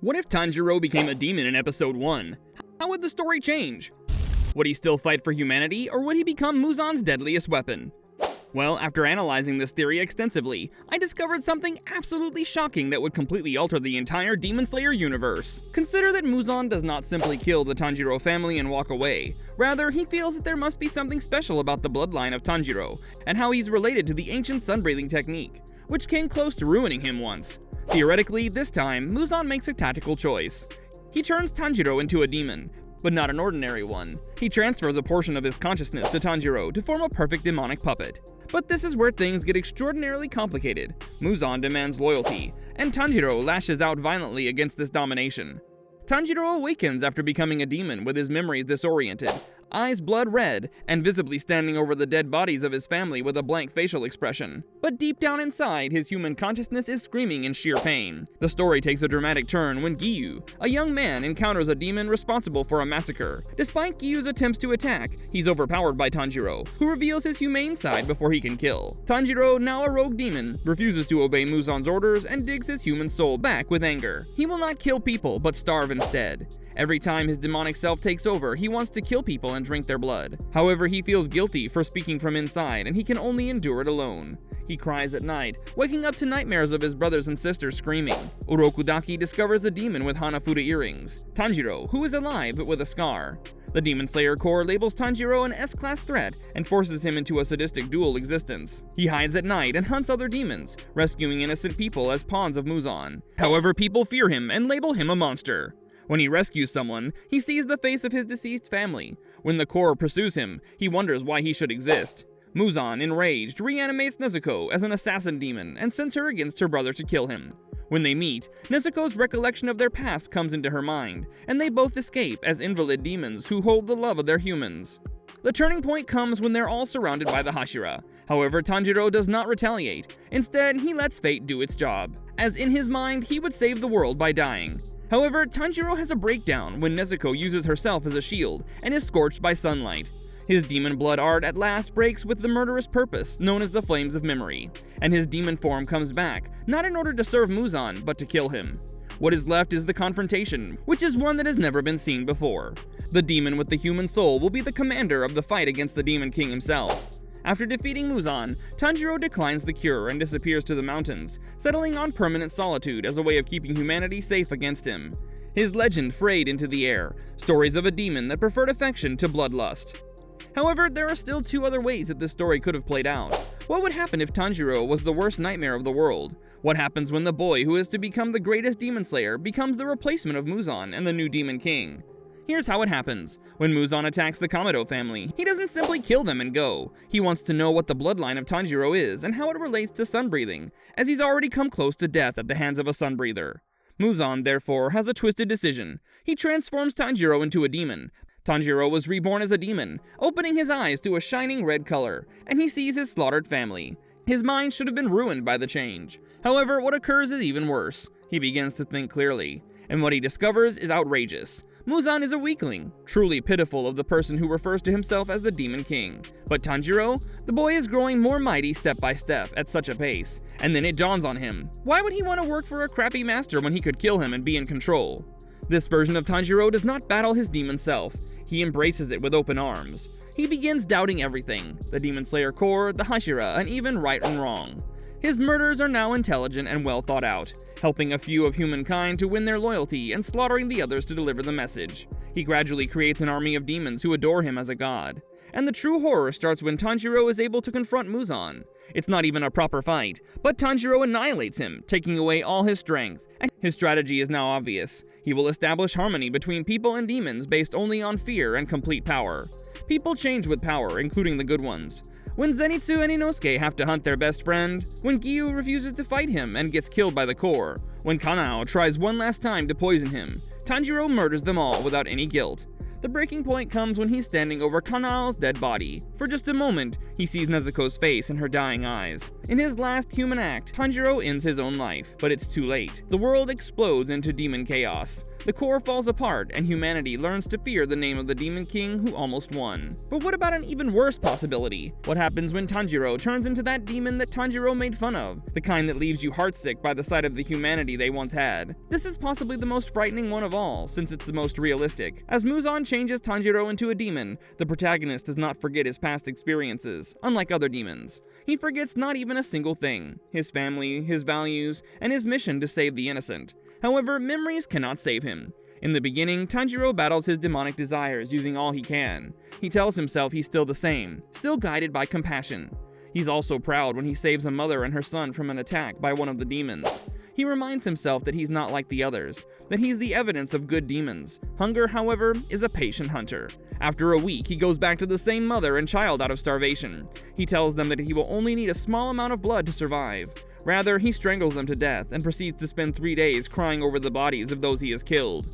What if Tanjiro became a demon in episode 1? How would the story change? Would he still fight for humanity, or would he become Muzan's deadliest weapon? Well, after analyzing this theory extensively, I discovered something absolutely shocking that would completely alter the entire Demon Slayer universe. Consider that Muzan does not simply kill the Tanjiro family and walk away. Rather, he feels that there must be something special about the bloodline of Tanjiro, and how he's related to the ancient sun-breathing technique, which came close to ruining him once. Theoretically, this time, Muzan makes a tactical choice. He turns Tanjiro into a demon, but not an ordinary one. He transfers a portion of his consciousness to Tanjiro to form a perfect demonic puppet. But this is where things get extraordinarily complicated. Muzan demands loyalty, and Tanjiro lashes out violently against this domination. Tanjiro awakens after becoming a demon with his memories disoriented, eyes blood red, and visibly standing over the dead bodies of his family with a blank facial expression. But deep down inside, his human consciousness is screaming in sheer pain. The story takes a dramatic turn when Giyu, a young man, encounters a demon responsible for a massacre. Despite Giyu's attempts to attack, he's overpowered by Tanjiro, who reveals his humane side before he can kill. Tanjiro, now a rogue demon, refuses to obey Muzan's orders and digs his human soul back with anger. He will not kill people, but starve instead. Every time his demonic self takes over, he wants to kill people and drink their blood. However, he feels guilty for speaking from inside, and he can only endure it alone. He cries at night, waking up to nightmares of his brothers and sisters screaming. Urokudaki discovers a demon with Hanafuda earrings, Tanjiro, who is alive but with a scar. The Demon Slayer Corps labels Tanjiro an S-class threat and forces him into a sadistic dual existence. He hides at night and hunts other demons, rescuing innocent people as pawns of Muzan. However, people fear him and label him a monster. When he rescues someone, he sees the face of his deceased family. When the Corps pursues him, he wonders why he should exist. Muzan, enraged, reanimates Nezuko as an assassin demon and sends her against her brother to kill him. When they meet, Nezuko's recollection of their past comes into her mind, and they both escape as invalid demons who hold the love of their humans. The turning point comes when they're all surrounded by the Hashira. However, Tanjiro does not retaliate. Instead, he lets fate do its job, as in his mind, he would save the world by dying. However, Tanjiro has a breakdown when Nezuko uses herself as a shield and is scorched by sunlight. His demon blood art at last breaks with the murderous purpose known as the Flames of Memory, and his demon form comes back, not in order to serve Muzan, but to kill him. What is left is the confrontation, which is one that has never been seen before. The demon with the human soul will be the commander of the fight against the Demon King himself. After defeating Muzan, Tanjiro declines the cure and disappears to the mountains, settling on permanent solitude as a way of keeping humanity safe against him. His legend frayed into the air, stories of a demon that preferred affection to bloodlust. However, there are still two other ways that this story could have played out. What would happen if Tanjiro was the worst nightmare of the world? What happens when the boy who is to become the greatest demon slayer becomes the replacement of Muzan and the new Demon King? Here's how it happens. When Muzan attacks the Kamado family, he doesn't simply kill them and go. He wants to know what the bloodline of Tanjiro is and how it relates to sun-breathing, as he's already come close to death at the hands of a sun-breather. Muzan, therefore, has a twisted decision. He transforms Tanjiro into a demon. Tanjiro was reborn as a demon, opening his eyes to a shining red color, and he sees his slaughtered family. His mind should have been ruined by the change. However, what occurs is even worse. He begins to think clearly, and what he discovers is outrageous. Muzan is a weakling, truly pitiful of the person who refers to himself as the Demon King. But Tanjiro? The boy is growing more mighty step by step at such a pace. And then it dawns on him. Why would he want to work for a crappy master when he could kill him and be in control? This version of Tanjiro does not battle his demon self. He embraces it with open arms. He begins doubting everything, the Demon Slayer Corps, the Hashira, and even right and wrong. His murders are now intelligent and well thought out, helping a few of humankind to win their loyalty and slaughtering the others to deliver the message. He gradually creates an army of demons who adore him as a god. And the true horror starts when Tanjiro is able to confront Muzan. It's not even a proper fight, but Tanjiro annihilates him, taking away all his strength. And his strategy is now obvious. He will establish harmony between people and demons based only on fear and complete power. People change with power, including the good ones. When Zenitsu and Inosuke have to hunt their best friend, when Giyu refuses to fight him and gets killed by the Corps, when Kanao tries one last time to poison him, Tanjiro murders them all without any guilt. The breaking point comes when he's standing over Kanao's dead body. For just a moment, he sees Nezuko's face in her dying eyes. In his last human act, Tanjiro ends his own life, but it's too late. The world explodes into demon chaos. The core falls apart, and humanity learns to fear the name of the Demon King who almost won. But what about an even worse possibility? What happens when Tanjiro turns into that demon that Tanjiro made fun of? The kind that leaves you heartsick by the sight of the humanity they once had. This is possibly the most frightening one of all, since it's the most realistic. As Muzan changes Tanjiro into a demon, the protagonist does not forget his past experiences, unlike other demons. He forgets not even a single thing: his family, his values, and his mission to save the innocent. However, memories cannot save him. In the beginning, Tanjiro battles his demonic desires using all he can. He tells himself he's still the same, still guided by compassion. He's also proud when he saves a mother and her son from an attack by one of the demons. He reminds himself that he's not like the others, that he's the evidence of good demons. Hunger, however, is a patient hunter. After a week, he goes back to the same mother and child out of starvation. He tells them that he will only need a small amount of blood to survive. Rather, he strangles them to death and proceeds to spend 3 days crying over the bodies of those he has killed.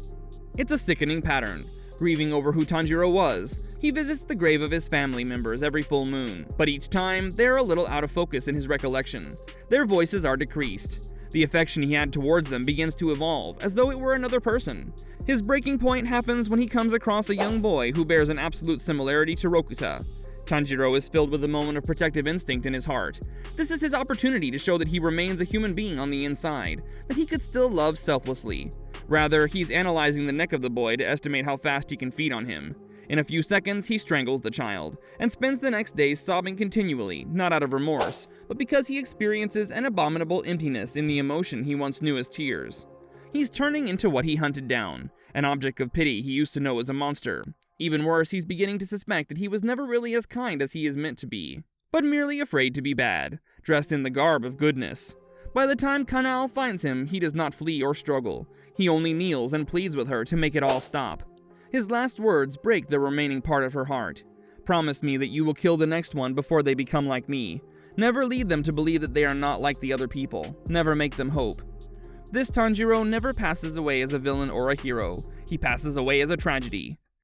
It's a sickening pattern. Grieving over who Tanjiro was, he visits the grave of his family members every full moon, but each time, they're a little out of focus in his recollection. Their voices are decreased. The affection he had towards them begins to evolve, as though it were another person. His breaking point happens when he comes across a young boy who bears an absolute similarity to Rokuta. Tanjiro is filled with a moment of protective instinct in his heart. This is his opportunity to show that he remains a human being on the inside, that he could still love selflessly. Rather, he's analyzing the neck of the boy to estimate how fast he can feed on him. In a few seconds, he strangles the child, and spends the next days sobbing continually, not out of remorse, but because he experiences an abominable emptiness in the emotion he once knew as tears. He's turning into what he hunted down, an object of pity he used to know as a monster. Even worse, he's beginning to suspect that he was never really as kind as he is meant to be, but merely afraid to be bad, dressed in the garb of goodness. By the time Kanao finds him, he does not flee or struggle. He only kneels and pleads with her to make it all stop. His last words break the remaining part of her heart. Promise me that you will kill the next one before they become like me. Never lead them to believe that they are not like the other people. Never make them hope. This Tanjiro never passes away as a villain or a hero. He passes away as a tragedy.